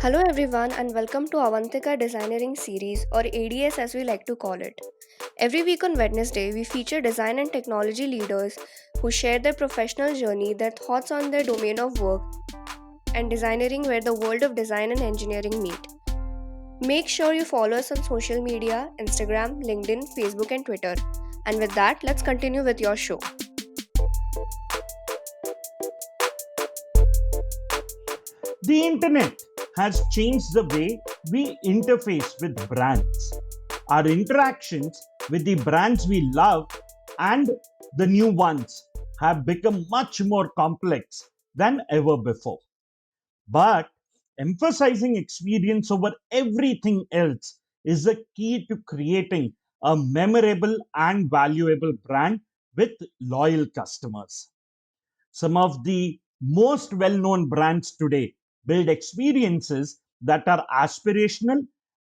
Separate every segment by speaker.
Speaker 1: Hello everyone and welcome to Avantika Designeering series or ADS as we like to call it. Every week on Wednesday, we feature design and technology leaders who share their professional journey, their thoughts on their domain of work, and designeering where the world of design and engineering meet. Make sure you follow us on social media Instagram, LinkedIn, Facebook, and Twitter. And with that, let's continue with your show.
Speaker 2: The internet has changed the way we interface with brands. Our interactions with the brands we love and the new ones have become much more complex than ever before. But emphasizing experience over everything else is the key to creating a memorable and valuable brand with loyal customers. Some of the most well known brands today build experiences that are aspirational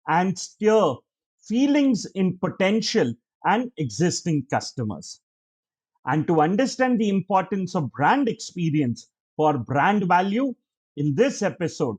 Speaker 2: and stir feelings in potential and existing customers. And to understand the importance of brand experience for brand value, in this episode,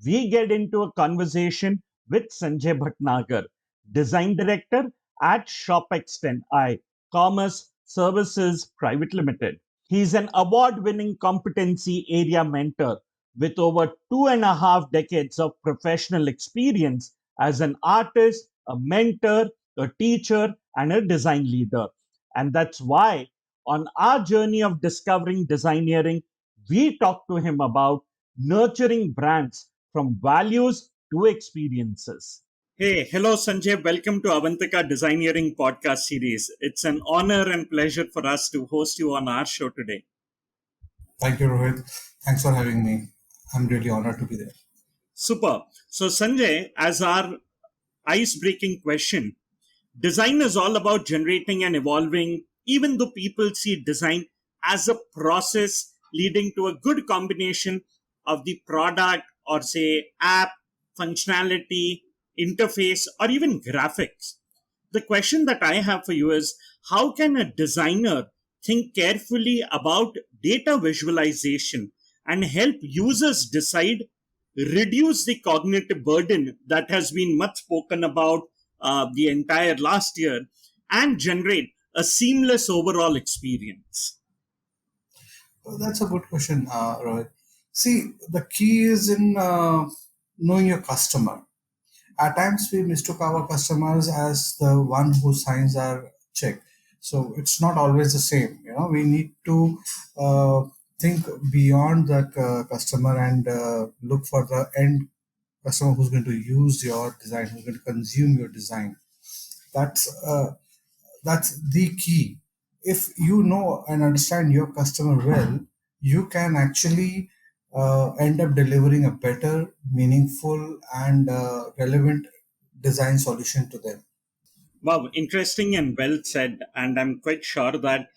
Speaker 2: we get into a conversation with Sanjay Bhatnagar, Design Director at ShopX10i, Commerce Services Private Limited. He's an award winning competency area mentor with over 2.5 decades of professional experience as an artist, a mentor, a teacher, and a design leader. And that's why on our journey of discovering designeering, we talk to him about nurturing brands from values to experiences. Hey, hello Sanjay. Welcome to Avantika Designeering podcast series. It's an honor and pleasure for us to host you on our show today.
Speaker 3: Thank you, Rohit. Thanks for having me. I'm really honored to be there.
Speaker 2: Super. So, Sanjay, as our ice breaking question, design is all about generating and evolving, even though people see design as a process leading to a good combination of the product or, say, app, functionality, interface, or even graphics. The question that I have for you is how can a designer think carefully about data visualization and help users decide, reduce the cognitive burden that has been much spoken about the entire last year, and generate a seamless overall experience?
Speaker 3: Well, that's a good question, Rohit. See, the key is in knowing your customer. At times, we mistook our customers as the one who signs our check. So it's not always the same. We need to think beyond that customer and look for the end customer who's going to use your design, who's going to consume your design. That's that's the key. If you know and understand your customer well, you can actually end up delivering a better, meaningful, and relevant design solution to them.
Speaker 2: Wow, interesting and well said. And I'm quite sure that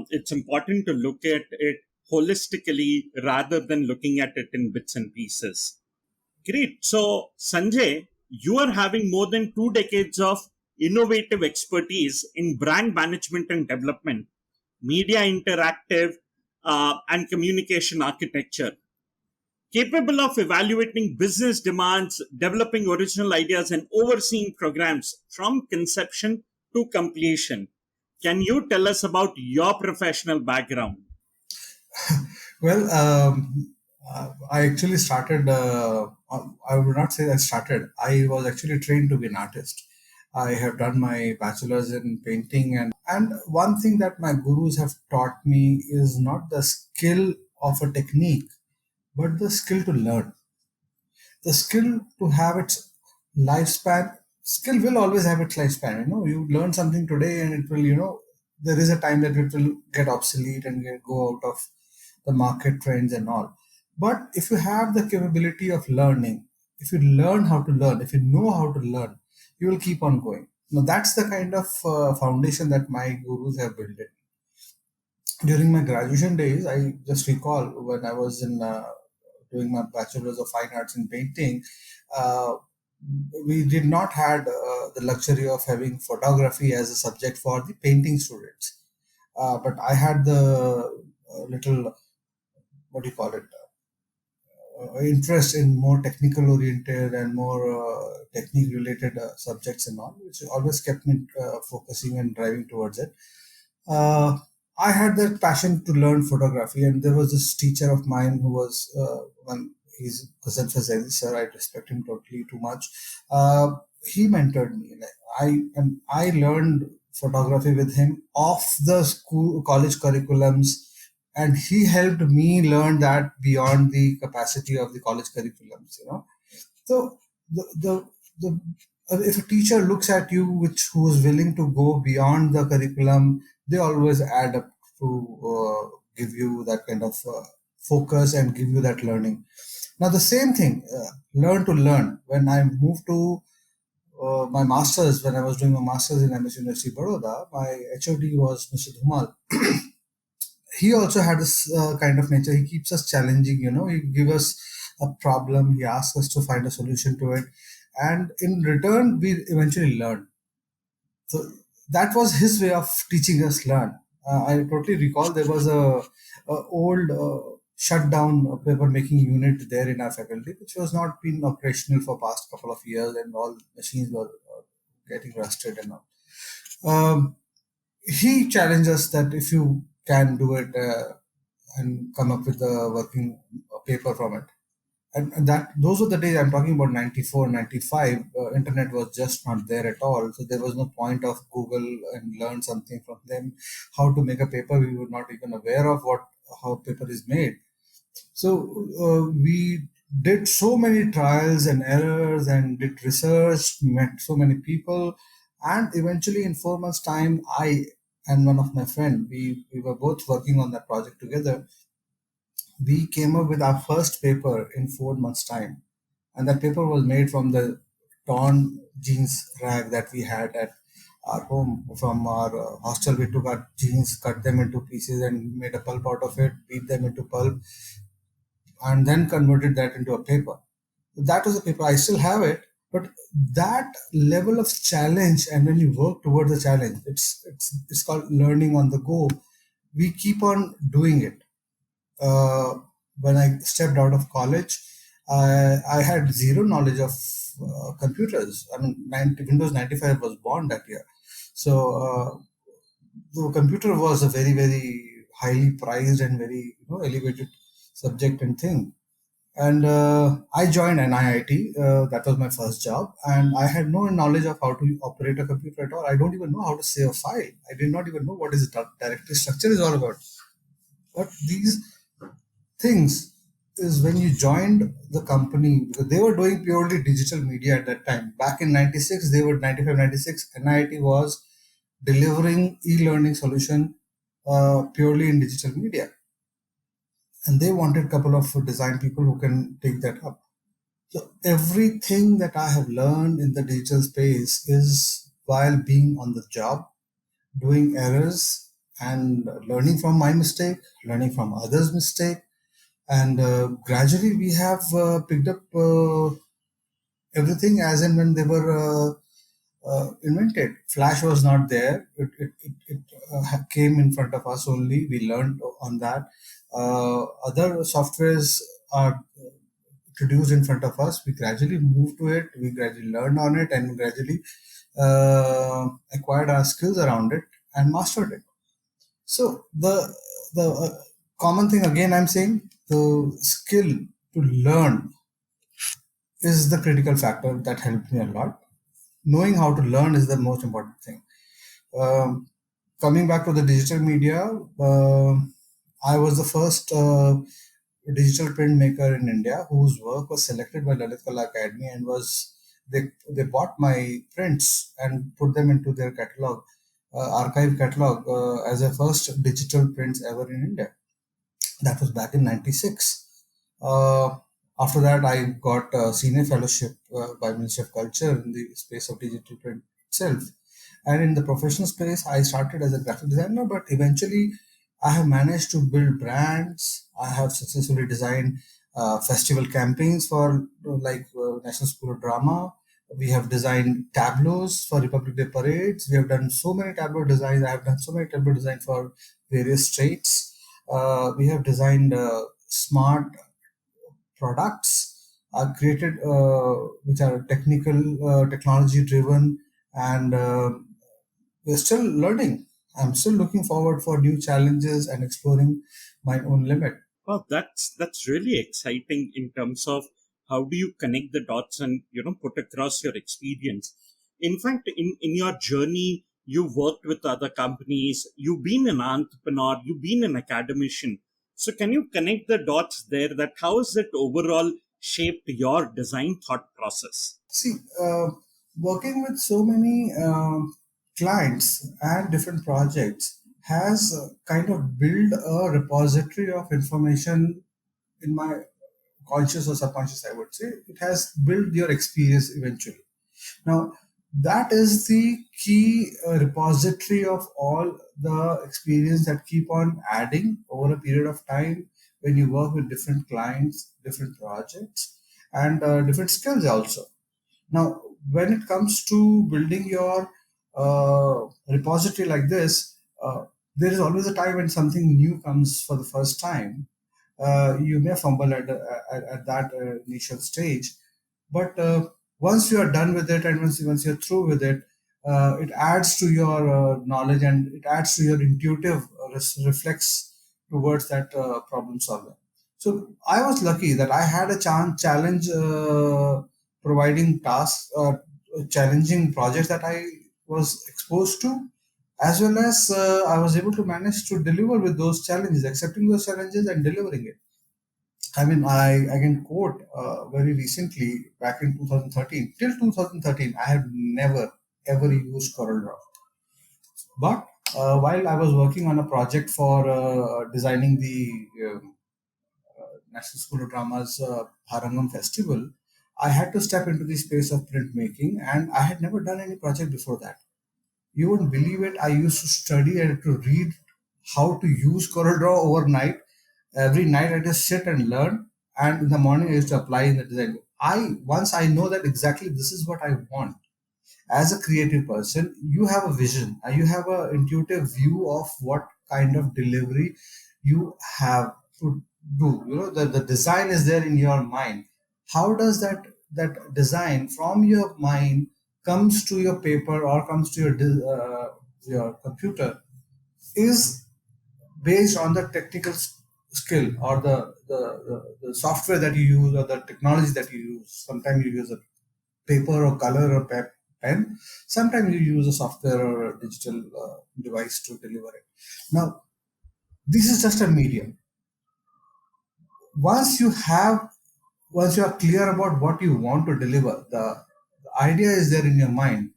Speaker 2: it's important to look at it holistically rather than looking at it in bits and pieces. Great. So, Sanjay, you are having more than 2 decades of innovative expertise in brand management and development, media interactive, and communication architecture, capable of evaluating business demands, developing original ideas, and overseeing programs from conception to completion. Can you tell us about your professional background?
Speaker 3: Well, I actually started. I would not say I started. I was actually trained to be an artist. I have done my bachelor's in painting, and one thing that my gurus have taught me is not the skill of a technique, but the skill to learn. The skill to have its lifespan. Skill will always have its lifespan. You learn something today, and it will. There is a time that it will get obsolete and go out of the market trends and all. But if you have the capability of learning, if you learn how to learn, if you know how to learn, you will keep on going. Now that's the kind of foundation that my gurus have built it. During my graduation days, I just recall when I was in doing my bachelor's of fine arts in painting. Uh, we did not had the luxury of having photography as a subject for the painting students, but I had the little, what do you call it, interest in more technical oriented and more technique related subjects and all, which always kept me focusing and driving towards it. uh, I had that passion to learn photography, and there was this teacher of mine who was he's Hasan Fazeli sir. I respect him totally too much. He mentored me. Like, I learned photography with him off the school college curriculums, and he helped me learn that beyond the capacity of the college curriculums. So the if a teacher looks at you, which who is willing to go beyond the curriculum, they always add up to give you that kind of focus and give you that learning. Now the same thing, learn to learn. When I moved to my masters, when I was doing my masters in MS University Baroda, my HOD was Mr. Dhumal. He also had this kind of nature. He keeps us challenging. He give us a problem. He asks us to find a solution to it, and in return, we eventually learn. So that was his way of teaching us learn. I totally recall there was a old shut down paper making unit there in our faculty, which was not been operational for past couple of years, and all machines were getting rusted and all. Um, he challenged us that if you can do it and come up with a working paper from it. And that those were the days. I'm talking about 94, 95. Internet was just not there at all, so there was no point of Google and learn something from them. How to make a paper, we were not even aware of what how paper is made. So we did so many trials and errors and did research, met so many people, and eventually in 4 months time, I and one of my friend, we were both working on that project together. We came up with our first paper in 4 months time, and that paper was made from the torn jeans rag that we had at our home from our hostel. We took our jeans, cut them into pieces, and made a pulp out of it, beat them into pulp, and then converted that into a paper. That was a paper. I still have it, but that level of challenge, and when you work towards the challenge, it's called learning on the go. We keep on doing it. When I stepped out of college, I had zero knowledge of computers. I mean, Windows 95 was born that year. So the computer was a very, very highly prized and very elevated subject and thing. And I joined NIIT. That was my first job, and I had no knowledge of how to operate a computer at all. I don't even know how to save a file. I did not even know what is directory structure is all about. But these things is when you joined the company, because they were doing purely digital media at that time. Back in 96, they were 95, 96. NIIT was delivering e-learning solution purely in digital media. And they wanted a couple of design people who can take that up. So everything that I have learned in the digital space is while being on the job, doing errors and learning from my mistake, learning from others' mistake, and gradually we have picked up everything as and when they were invented. Flash was not there. It came in front of us only. We learned on that. Other softwares are introduced in front of us. We gradually moved to it. We gradually learned on it, and gradually acquired our skills around it and mastered it. So the common thing, again, I'm saying the skill to learn is the critical factor that helped me a lot. Knowing how to learn is the most important thing. Um, Coming back to the digital media, I was the first digital printmaker in India whose work was selected by Lalit Kala Academy, and was they bought my prints and put them into their catalog, archive catalog, as a first digital prints ever in India. That was back in 96. Uh, After that, I got a senior fellowship by Ministry of Culture in the space of digital print itself. And in the professional space, I started as a graphic designer, but eventually I have managed to build brands. I have successfully designed festival campaigns for National School of Drama. We have designed tableaus for Republic Day parades. We have done so many tableau designs. I have done so many tableau designs for various states. We have designed smart products are created which are technology driven, and we're still learning. I'm still looking forward for new challenges and exploring my own limit.
Speaker 2: Well, that's really exciting in terms of how do you connect the dots and put across your experience. In fact, in your journey, you've worked with other companies, you've been an entrepreneur, you've been an academician. So can you connect the dots there? That how has it overall shaped your design thought process?
Speaker 3: See, working with so many clients and different projects has kind of built a repository of information in my conscious or subconscious, I would say. It has built your experience eventually. Now, that is the key repository of all the experience that keep on adding over a period of time when you work with different clients, different projects, and different skills also. Now, when it comes to building your repository like this, there is always a time when something new comes for the first time. You may fumble at that initial stage, but once you are done with it, and once you're through with it, it adds to your knowledge, and it adds to your intuitive reflex towards that problem solving. So I was lucky that I had a challenge providing tasks, challenging projects that I was exposed to, as well as I was able to manage to deliver with those challenges, accepting those challenges and delivering it. I mean, I can quote very recently, back in 2013, till 2013, I have never ever used CorelDRAW. But while I was working on a project for designing the National School of Drama's Bharangam Festival, I had to step into the space of printmaking, and I had never done any project before that. You wouldn't believe it. I used to study and to read how to use CorelDRAW overnight. Every night I just sit and learn, and in the morning I used to apply in the design. I once I know that exactly this is what I want. As a creative person, you have a vision and you have an intuitive view of what kind of delivery you have to do. You know, the design is there in your mind. How does that design from your mind comes to your paper or comes to your computer is based on the technical skill, or the software that you use, or the technology that you use. Sometimes you use a paper or color or pen. Sometimes you use a software or a digital device to deliver it. Now, this is just a medium. Once you have, once you are clear about what you want to deliver, the idea is there in your mind.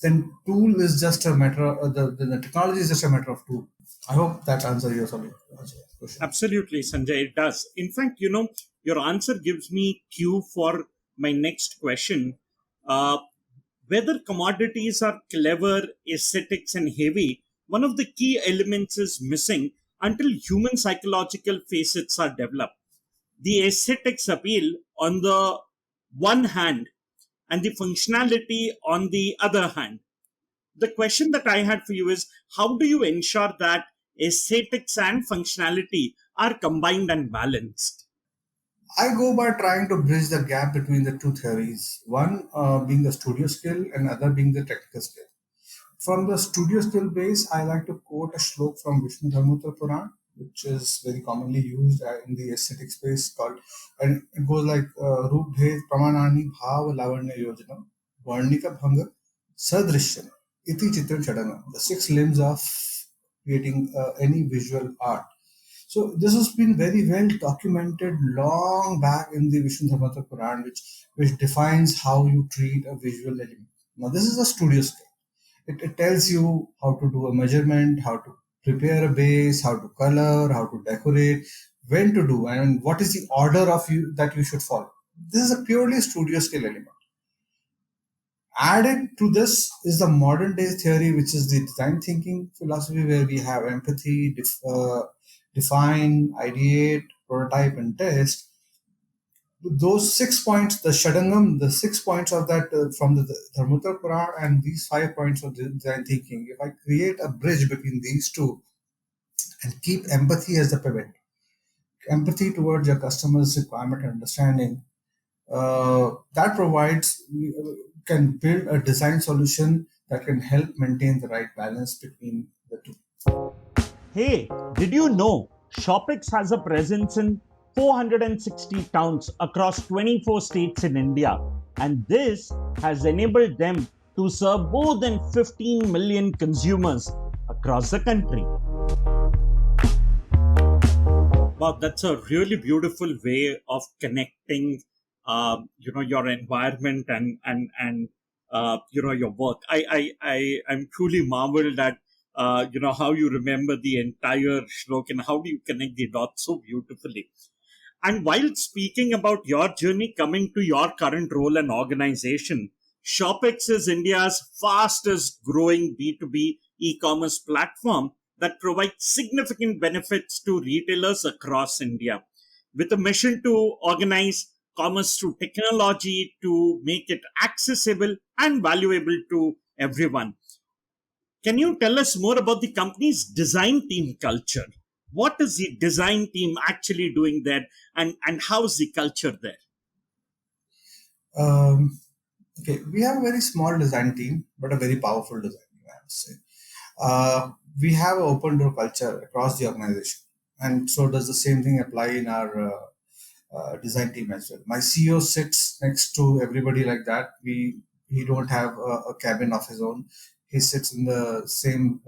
Speaker 3: Then tool is just a matter of the technology is just a matter of tool. I hope that answers your question.
Speaker 2: Absolutely, Sanjay, it does. In fact, your answer gives me cue for my next question. Uh, Whether commodities are clever, aesthetics, and heavy, one of the key elements is missing until human psychological facets are developed. The aesthetics appeal on the one hand and the functionality on the other hand. The question that I had for you is, how do you ensure that aesthetics and functionality are combined and balanced?
Speaker 3: I go by trying to bridge the gap between the two theories, one being the studio skill and other being the technical skill. From the studio skill base, I like to quote a shlok from Vishnu Dharmottara Puran, which is very commonly used in the aesthetic space, called, and it goes like Roop Bhed Pramanani Bhav Lavanya Yojana Varnika Bhanga Sadrishyam Iti Chitran Chadana, the six limbs of creating any visual art. So this has been very well documented long back in the Vishnu Dharmottara Puran, which defines how you treat a visual element. Now this is a studio skill. It tells you how to do a measurement, how to prepare a base, how to color, how to decorate, when to do, and what is the order of you that you should follow. This is a purely studio skill element. Added to this is the modern day theory, which is the design thinking philosophy, where we have empathy, define, ideate, prototype, and test. Those 6 points, the Shadangam, the 6 points of that from the Dharmottara Puran, and these 5 points of design thinking, if I create a bridge between these two and keep empathy as the pivot, empathy towards your customer's requirement and understanding, that provides can build a design solution that can help maintain the right balance between the two.
Speaker 2: Hey, did you know Shopix has a presence in 460 towns across 24 states in India, and this has enabled them to serve more than 15 million consumers across the country. Wow, that's a really beautiful way of connecting, your environment and your work. I'm truly marveled at how you remember the entire stroke and how do you connect the dots so beautifully. And while speaking about your journey coming to your current role and organization, ShopX is India's fastest growing B2B e commerce platform that provides significant benefits to retailers across India. With a mission to organize commerce through technology to make it accessible and valuable to everyone. Can you tell us more about the company's design team culture? What is the design team actually doing there, and how's the culture there?
Speaker 3: Um, okay, we have a very small design team, but a very powerful design team, I would say. We have an open door culture across the organization, and so does the same thing apply in our design team as well. My CEO sits next to everybody like that. We don't have a cabin of his own. He sits in the same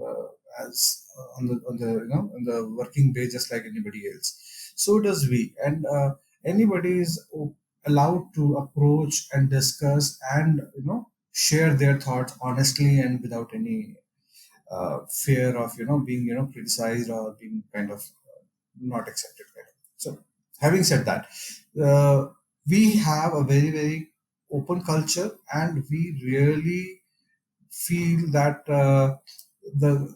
Speaker 3: as on the on the working bay just like anybody else. So does we, and anybody is allowed to approach and discuss and share their thoughts honestly and without any fear of being criticized or being kind of not accepted kind of. So having said that, uh, we have a very very open culture, and we really feel that the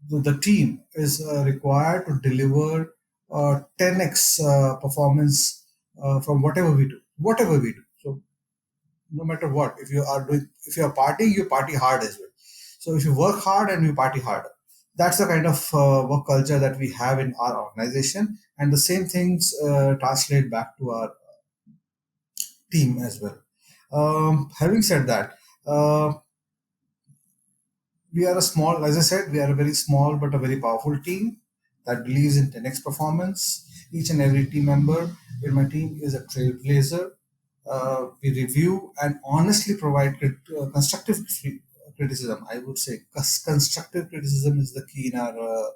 Speaker 3: the team is required to deliver 10x performance from whatever we do. So no matter what, if you are partying, you party hard as well. So if you work hard and you party harder, that's the kind of work culture that we have in our organization, and the same things translate back to our team as well. Having said that, uh, we are a small, as I said, we are a very small but a very powerful team that believes in 10x performance. Each and every team member in my team is a trailblazer. We review and honestly provide constructive criticism. I would say constructive criticism is the key in our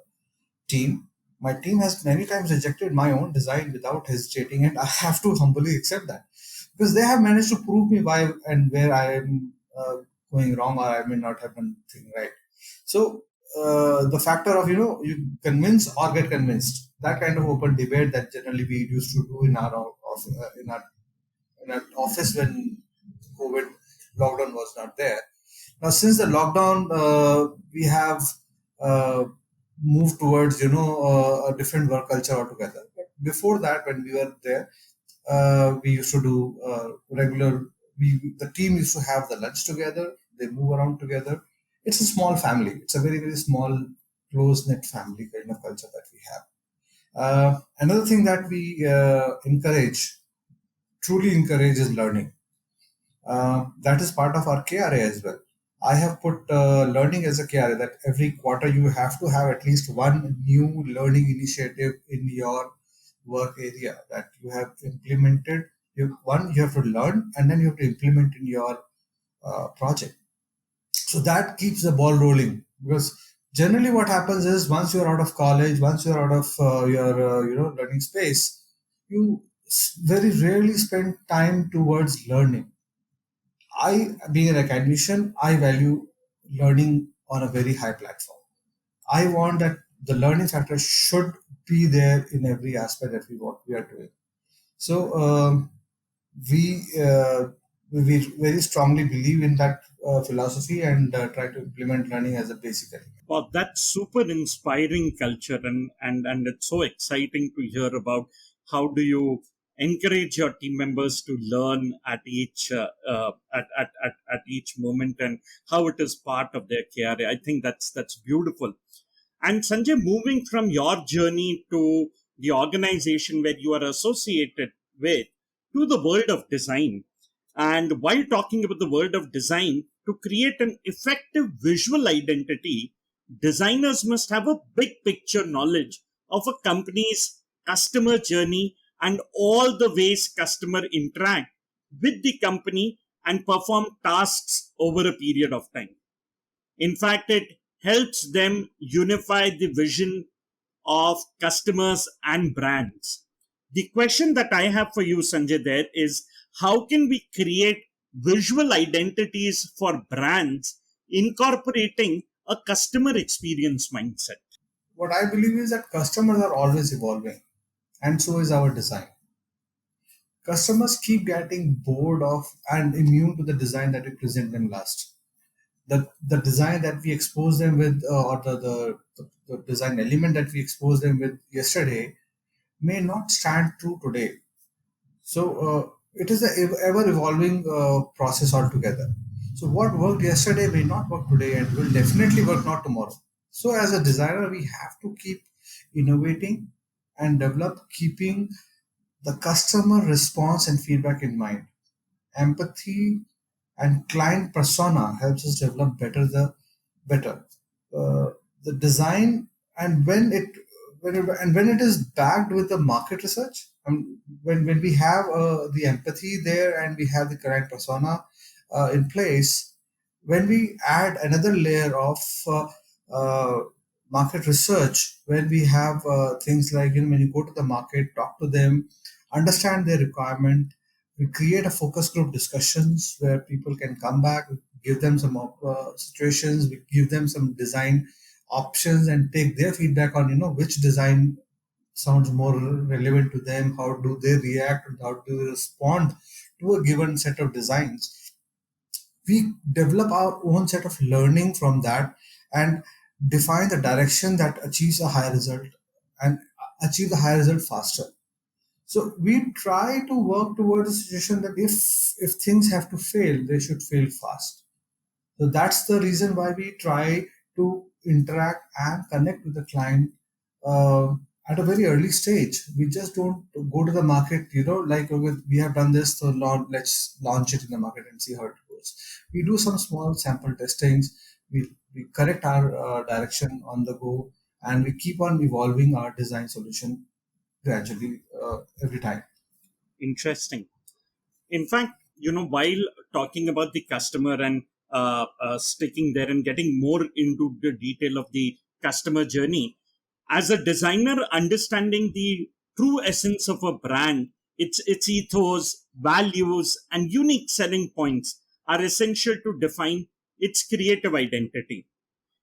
Speaker 3: team. My team has many times rejected my own design without hesitating, and I have to humbly accept that because they have managed to prove me why and where I am going wrong, or I may not have done thing right. So the factor of you convince or get convinced, that kind of open debate that generally we used to do in our in our office when COVID lockdown was not there. Now, since the lockdown, we have uh, moved towards a different work culture altogether. But before that, when we were there, we used to do regular. The team used to have the lunch together. They move around together. It's a small family. It's a very very small, close knit family kind of culture that we have. Another thing that we truly encourage, is learning. That is part of our KRA as well. I have put learning as a KRA, that every quarter you have to have at least one new learning initiative in your work area that you have implemented. You have to learn, and then you have to implement in your project. So that keeps the ball rolling, because generally what happens is, once you're out of college, once you're out of your learning space, you very rarely spend time towards learning. I, being an academician, I value learning on a very high platform. I want that the learning factor should be there in every aspect that we are doing. So we uh, we very strongly believe in that philosophy, and try to implement learning as a basic element.
Speaker 2: Wow, that's super inspiring culture, and it's so exciting to hear about how do you encourage your team members to learn at each moment, and how it is part of their career. I think that's beautiful. And Sanjay, moving from your journey to the organization where you are associated with, to the world of design. And while talking about the world of design, to create an effective visual identity, designers must have a big picture knowledge of a company's customer journey and all the ways customer interact with the company and perform tasks over a period of time. In fact, it helps them unify the vision of customers and brands. The question that I have for you, Sanjay, there is how can we create visual identities for brands incorporating a customer experience mindset?
Speaker 3: What I believe is that customers are always evolving, and so is our design. Customers keep getting bored of and immune to the design that we present them last. The design that we expose them with, or the design element that we exposed them with yesterday, may not stand true today. So it is an ever evolving process altogether. So what worked yesterday may not work today and will definitely work not tomorrow. So as a designer, we have to keep innovating and develop, keeping the customer response and feedback in mind. Empathy and client persona helps us develop better the design. And when it is backed with the market research, when we have the empathy there and we have the correct persona in place, when we add another layer of uh, market research, when we have things like, when you go to the market, talk to them, understand their requirement, we create a focus group discussions where people can come back, give them some situations, we give them some design options and take their feedback on, which design sounds more relevant to them, how do they react, and how do they respond to a given set of designs. We develop our own set of learning from that and define the direction that achieves a higher result and achieve the higher result faster. So we try to work towards a situation that if things have to fail, they should fail fast. So that's the reason why we try to interact and connect with the client uh, at a very early stage. We just don't go to the market, like, okay, we have done this, so let's launch it in the market and see how it goes. We do some small sample testings. We correct our direction on the go, and we keep on evolving our design solution gradually every time.
Speaker 2: Interesting. In fact, while talking about the customer and sticking there and getting more into the detail of the customer journey, as a designer, understanding the true essence of a brand, its ethos, values, and unique selling points are essential to define its creative identity.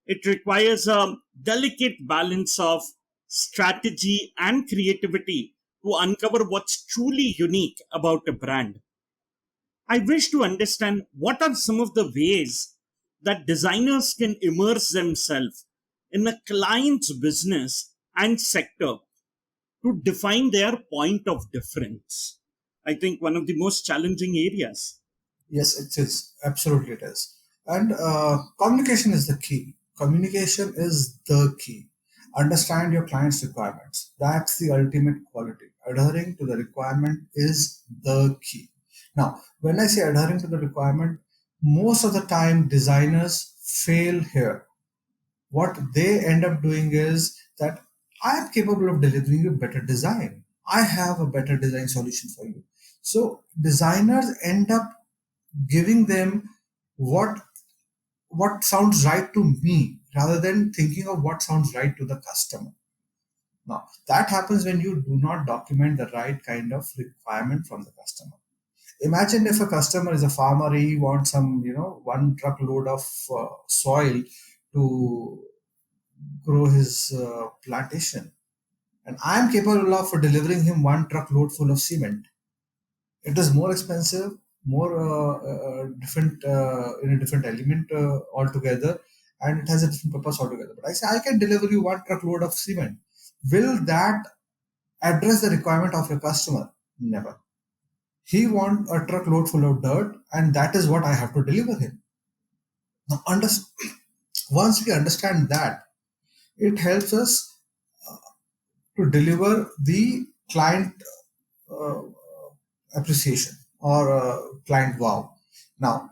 Speaker 2: It requires a delicate balance of strategy and creativity to uncover what's truly unique about a brand. I wish to understand what are some of the ways that designers can immerse themselves in a client's business and sector to define their point of difference. I think one of the most challenging areas.
Speaker 3: Yes, it is. Absolutely, it is. And communication is the key. Communication is the key. Understand your client's requirements. That's the ultimate quality. Adhering to the requirement is the key. Now, when I say adhering to the requirement, most of the time designers fail here. What they end up doing is that I am capable of delivering you better design. I have a better design solution for you. So designers end up giving them what what sounds right to me rather than thinking of what sounds right to the customer. Now that happens when you do not document the right kind of requirement from the customer. Imagine if a customer is a farmer, he wants some, one truckload of soil to grow his plantation, and I am capable of delivering him one truckload full of cement. It is more expensive, more different, in a different element altogether, and it has a different purpose altogether. But I say I can deliver you one truckload of cement. Will that address the requirement of your customer? Never. He wants a truckload full of dirt, and that is what I have to deliver him. Now, once we understand that, it helps us to deliver the client uh, appreciation or client wow. Now,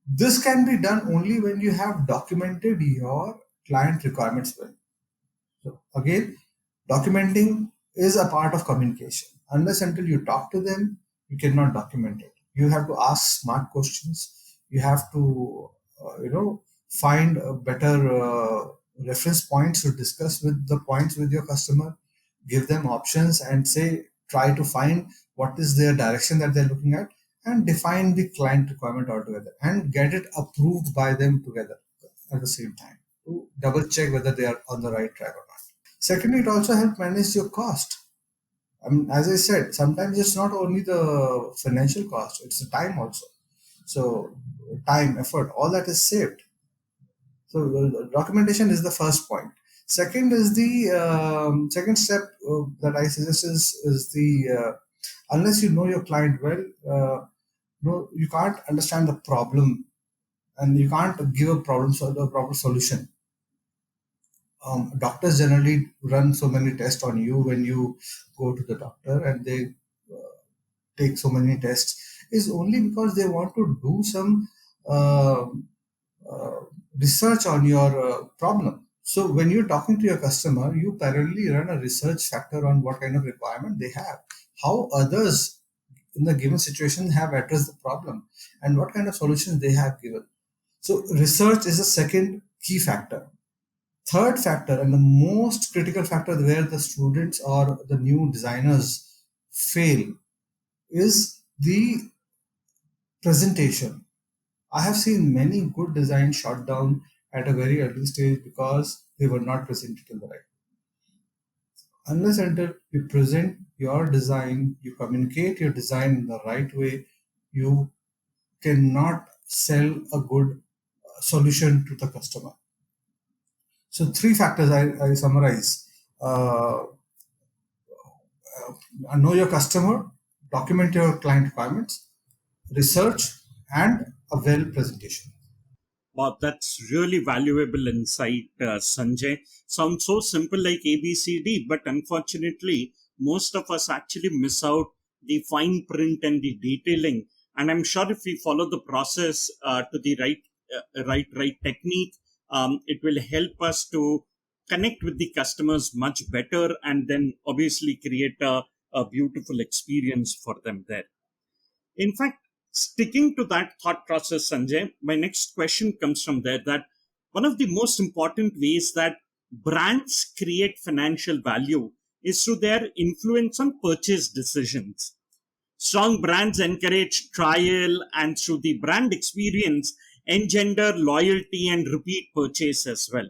Speaker 3: this can be done only when you have documented your client requirements well. So again, documenting is a part of communication. Unless until you talk to them, you cannot document it. You have to ask smart questions. You have to, find a better reference points to discuss with the points with your customer. Give them options and say, try to find what is their direction that they're looking at, and define the client requirement altogether and get it approved by them together at the same time to double check whether they are on the right track or not. Secondly, it also helps manage your cost. I mean, as I said, sometimes it's not only the financial cost, it's the time also. So, time, effort, all that is saved. So, the documentation is the first point. Second is the second step that I suggest is the unless you know your client well, no, you can't understand the problem and you can't give a proper solution. Doctors generally run so many tests on you when you go to the doctor, and they take so many tests is only because they want to do some uh, uh, research on your problem. So when you're talking to your customer, you parallelly run a research factor on what kind of requirement they have, how others in the given situation have addressed the problem, and what kind of solutions they have given. So research is the second key factor. Third factor, and the most critical factor where the students or the new designers fail, is the presentation. I have seen many good designs shot down at a very early stage because they were not presented in the right. Unless until you present your design, you communicate your design in the right way, you cannot sell a good solution to the customer. So three factors I summarize: know your customer, document your client requirements, research, and a well presentation.
Speaker 2: Wow, that's really valuable insight, Sanjay. Sounds so simple like ABCD, but unfortunately, most of us actually miss out the fine print and the detailing. And I'm sure if we follow the process to the right technique, it will help us to connect with the customers much better, and then obviously create a beautiful experience for them there. In fact, sticking to that thought process, Sanjay, my next question comes from there, that one of the most important ways that brands create financial value is through their influence on purchase decisions. Strong brands encourage trial, and through the brand experience, engender loyalty and repeat purchase as well.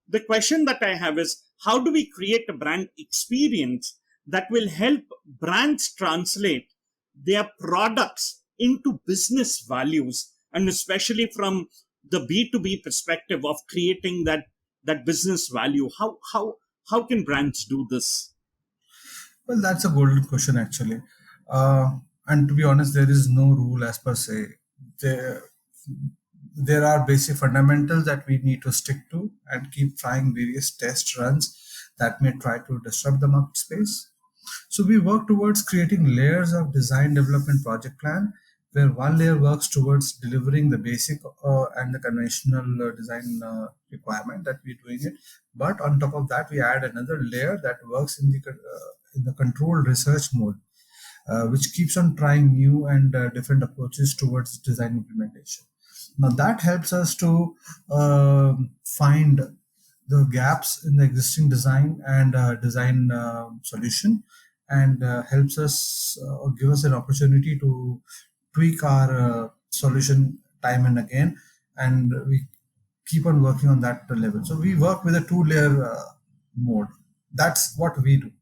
Speaker 2: The question that I have is, how do we create a brand experience that will help brands translate their products into business values, and especially from the B2B perspective of creating that business value? How can brands do this?
Speaker 3: Well, that's a golden question actually. And to be honest, there is no rule as per se. There, there are basic fundamentals that we need to stick to and keep trying various test runs that may try to disrupt the market space. So we work towards creating layers of design development project plan, where one layer works towards delivering the basic and the conventional design requirement that we're doing it. But on top of that, we add another layer that works in the controlled research mode, which keeps on trying new and different approaches towards design implementation. Now that helps us to find the gaps in the existing design and design solution, and helps us give us an opportunity to tweak our solution time and again, and we keep on working on that level. So we work with a two-layer mode. That's what we do.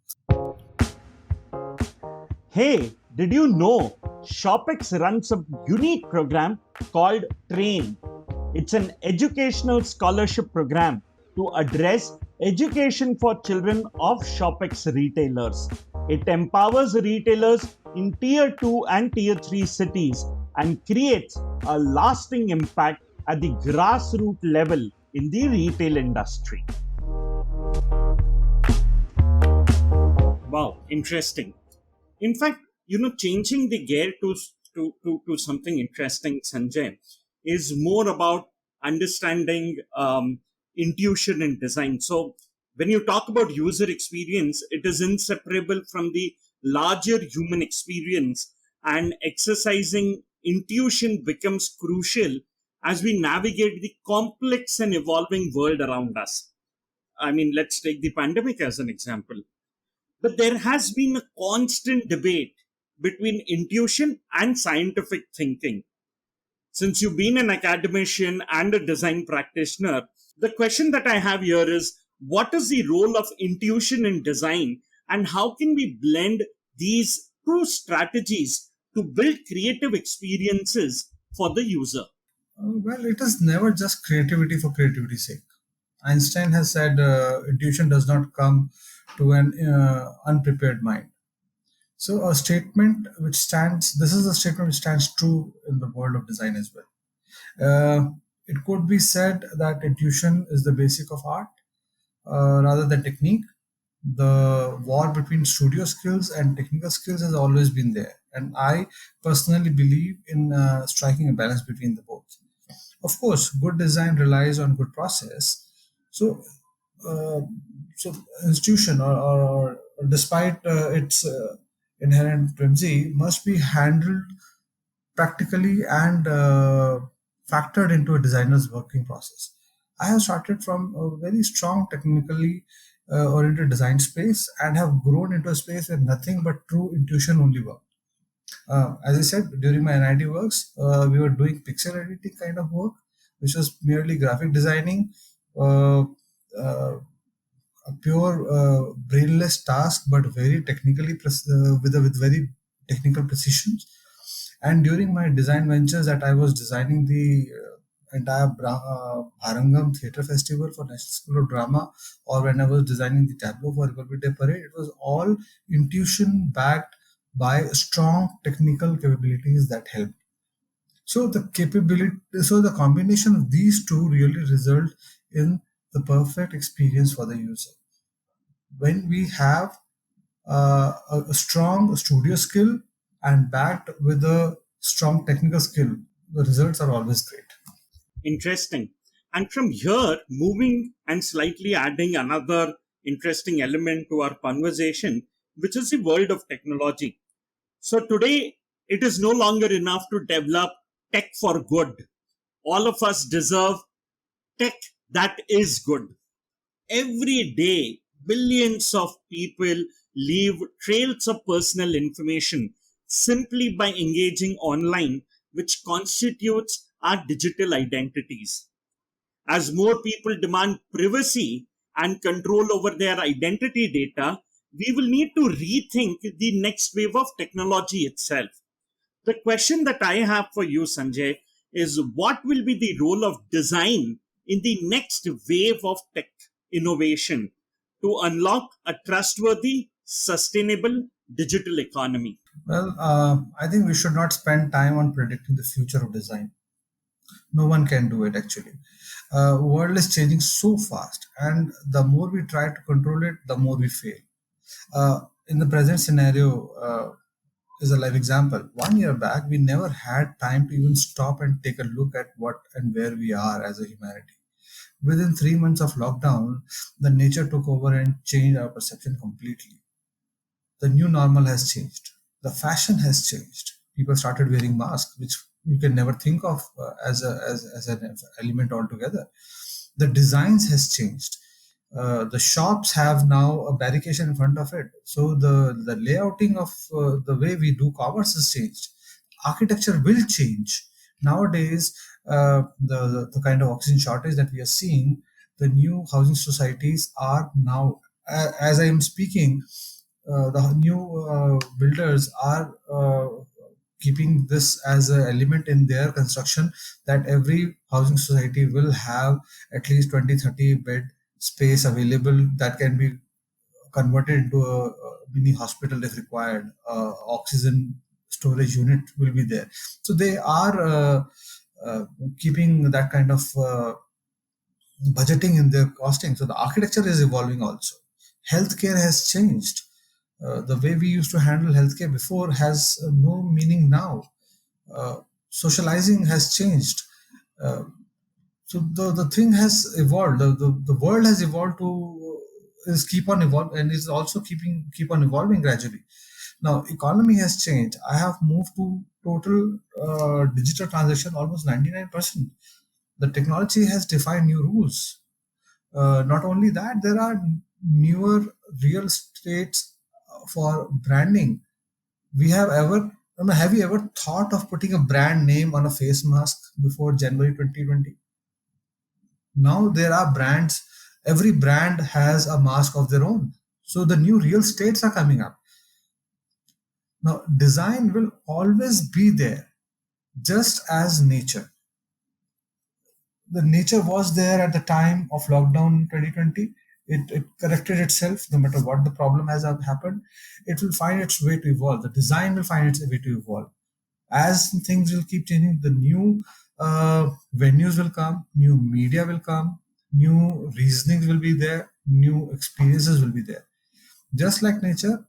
Speaker 2: Hey, did you know ShopX runs a unique program called Train? It's an educational scholarship program to address education for children of ShopX retailers. It empowers retailers in tier 2 and tier 3 cities and creates a lasting impact at the grassroots level in the retail industry. Wow, interesting. In fact, changing the gear to something interesting, Sanjay, is more about understanding intuition in design. So, when you talk about user experience, it is inseparable from the larger human experience, and exercising intuition becomes crucial as we navigate the complex and evolving world around us. I mean, let's take the pandemic as an example. But there has been a constant debate between intuition and scientific thinking. Since you've been an academician and a design practitioner, the question that I have here is, what is the role of intuition in design, and how can we blend these two strategies to build creative experiences for the user?
Speaker 3: Well, it is never just creativity for creativity's sake. Einstein has said intuition does not come to an unprepared mind. So, a statement which stands, this is a statement which stands true in the world of design as well. It could be said that intuition is the basic of art rather than technique. The war between studio skills and technical skills has always been there. And I personally believe in striking a balance between the both. Of course, good design relies on good process. So, uh, so institution or despite its inherent whimsy, must be handled practically and factored into a designer's working process. I have started from a very strong technically oriented design space and have grown into a space where nothing but true intuition only worked. As I said, during my NIT works, we were doing pixel editing kind of work, which was merely graphic designing, uh, uh, a pure brainless task, but very technically with very technical precision. And during my design ventures, that I was designing the entire Bharangam Theatre Festival for National School of Drama, or when I was designing the tableau for Republic Day Parade, it was all intuition backed by strong technical capabilities that helped. So the combination of these two really result in the perfect experience for the user. When we have a strong studio skill and backed with a strong technical skill, the results are always great.
Speaker 2: Interesting. And from here, moving and slightly adding another interesting element to our conversation, which is the world of technology. So today, it is no longer enough to develop tech for good. All of us deserve tech that is good. Every day, billions of people leave trails of personal information simply by engaging online, which constitutes our digital identities. As more people demand privacy and control over their identity data, we will need to rethink the next wave of technology itself. The question that I have for you, Sanjay, is what will be the role of design in the next wave of tech innovation to unlock a trustworthy, sustainable digital economy?
Speaker 3: Well, I think we should not spend time on predicting the future of design. No one can do it actually. World is changing so fast, and the more we try to control it, the more we fail. In the present scenario, is a live example. 1 year back, we never had time to even stop and take a look at what and where we are as a humanity. Within 3 months of lockdown, the nature took over and changed our perception completely. The new normal has changed. The fashion has changed. People started wearing masks, which you can never think of as an element altogether. The designs has changed. The shops have now a barricade in front of it. So the layouting of the way we do commerce has changed. Architecture will change. Nowadays, the kind of oxygen shortage that we are seeing, the new housing societies are now, as I am speaking, the new builders are keeping this as an element in their construction, that every housing society will have at least 20-30 bed space available that can be converted into a mini hospital if required. Oxygen storage unit will be there. So they are keeping that kind of budgeting in their costing. So the architecture is evolving also. Healthcare has changed. The way we used to handle healthcare before has no meaning now. Uh, Socializing has changed. Uh, so the thing has evolved. The world has evolved to is keep on evolving and is also keep on evolving gradually. Now economy has changed. I have moved to total digital transaction almost 99%. The technology has defined new rules. Not only that, there are newer real estates for branding. We have ever I mean, have you ever thought of putting a brand name on a face mask before January 2020? Now there are brands, every brand has a mask of their own. So the new real estates are coming up. Now design will always be there, just as nature. The nature was there at the time of lockdown 2020. It corrected itself. No matter what the problem has happened, it will find its way to evolve. The design will find its way to evolve. As things will keep changing, the new venues will come, new media will come, new reasonings will be there, new experiences will be there. Just like nature,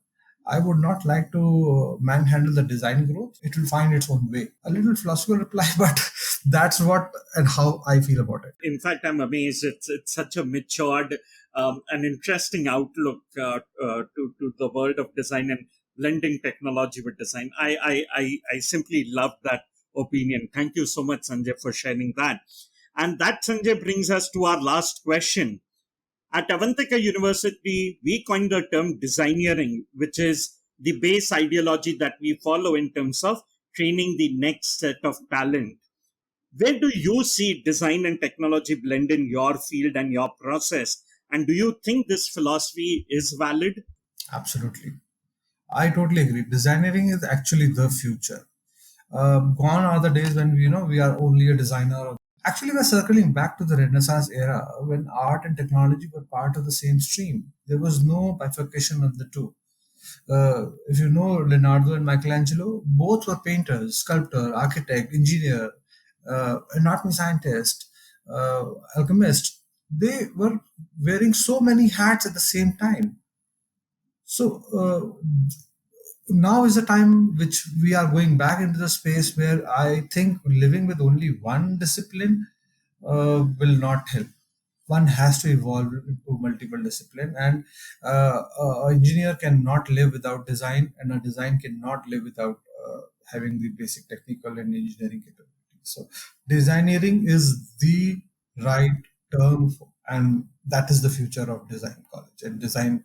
Speaker 3: I would not like to manhandle the design growth. It will find its own way. A little philosophical reply, but that's what and how I feel about it.
Speaker 2: In fact, I'm amazed. It's such a matured, and interesting outlook to the world of design and blending technology with design. I simply love that opinion. Thank you so much, Sanjay, for sharing that. And that, Sanjay, brings us to our last question. At Avantika University, we coined the term designeering, which is the base ideology that we follow in terms of training the next set of talent. Where do you see design and technology blend in your field and your process? And do you think this philosophy is valid?
Speaker 3: Absolutely. I totally agree. Designeering is actually the future. Gone are the days when we are only a designer. Actually, we're circling back to the Renaissance era when art and technology were part of the same stream. There was no bifurcation of the two. If you know Leonardo and Michelangelo, both were painters, sculptor, architect, engineer, anatomy scientist, alchemist. They were wearing so many hats at the same time. So now is the time which we are going back into the space where I think living with only one discipline will not help. One has to evolve into multiple discipline, and an engineer cannot live without design, and a design cannot live without having the basic technical and engineering capabilities. So designeering is the right term and that is the future of design college and design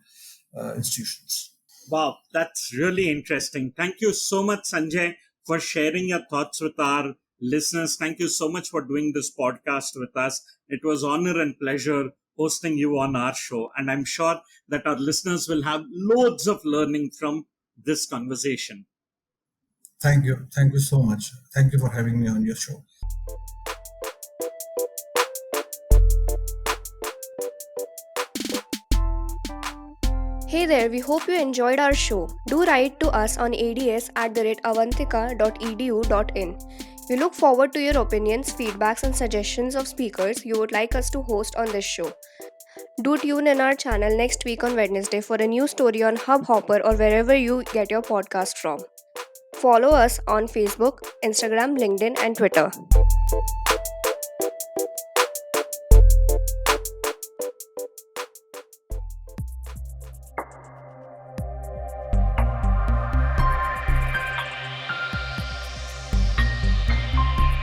Speaker 3: institutions.
Speaker 2: Wow, that's really interesting. Thank you so much, Sanjay, for sharing your thoughts with our listeners. Thank you so much for doing this podcast with us. It was honor and pleasure hosting you on our show. And I'm sure that our listeners will have loads of learning from this conversation.
Speaker 3: Thank you. Thank you so much. Thank you for having me on your show.
Speaker 1: Hey there, we hope you enjoyed our show. Do write to us on ads@avantika.edu.in. We look forward to your opinions, feedbacks, and suggestions of speakers you would like us to host on this show. Do tune in our channel next week on Wednesday for a new story on Hubhopper or wherever you get your podcast from. Follow us on Facebook, Instagram, LinkedIn, and Twitter.